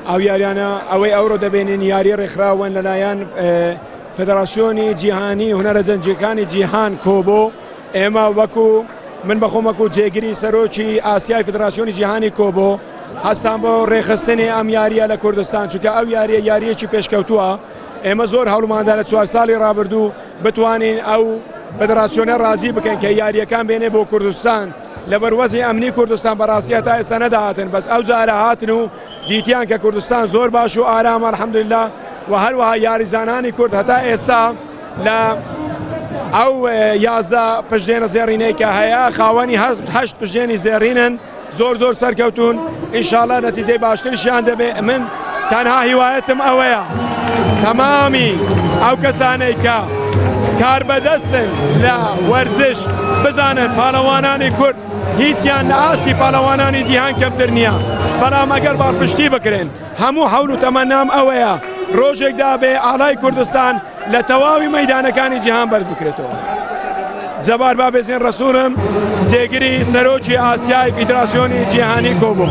ئەو یاریانە ئەوەی ئەوڕۆ دەبێنین یاری ڕێکخراوەن لەلایەن فدراسیۆنی جیهانی هونەرە جەنجەکانی جیهان کۆبۆ ئێمە وەکو من بەخۆم وەکو جێگیری سەرۆکی ئاسیای فدراسیۆنی جیهانی کۆبۆ هەستان بۆ ڕێخستنی ئەم یاریە لە کوردستان چونکە ئەو یاریە یاریەکی پێشکەوتووە ئێمە زۆر هەوڵماندا لە 4 ساڵی ڕابردوو بتوانین ئەو فدراسیۆنە ڕازی بکەین کە یاریەکان بێنێ بۆ کوردستان لەبەر وەزی ئەمنی کوردستان بەڕاستیە تا ئێستا نەداهاتن بەس ئەو جارە هاتن و دیتیان کە کوردستان زۆر باش و ئارامە الحەمدوللا و هەروەها یاریزانانی کورد هەتا ئێستا لە ئەو 11 پشتێنە زێڕینەی کە هەیە خاوەنی 8 پشتێنی زێڕینن زۆر سەرکەوتون ئینشاڵڵا نەتیجەی باشتریشیان دەبێ من تەنها هیوایەتم ئەوەیە تەمامی ئەو کەسانەی کە کار بەدەستن لە وەرزش بزانن پاڵەوانانی کورد هیچیان لە ئاستی پاڵەوانانی جیهان کەمتر نییە بەڵام ئەگەر باڕپشتی بکرێن هەموو هەوڵ و تەمەنام ئەوەیە ڕۆژێکدا بێ ئاڵای کوردستان لە تەواوی مەیدانەکانی جیهان بەرز بکرێتەوە. جەبار بابێزین ڕەسوولم جێگیری سەرۆکی ئاسیای فیدراسیۆنی جیهانی کۆبوو.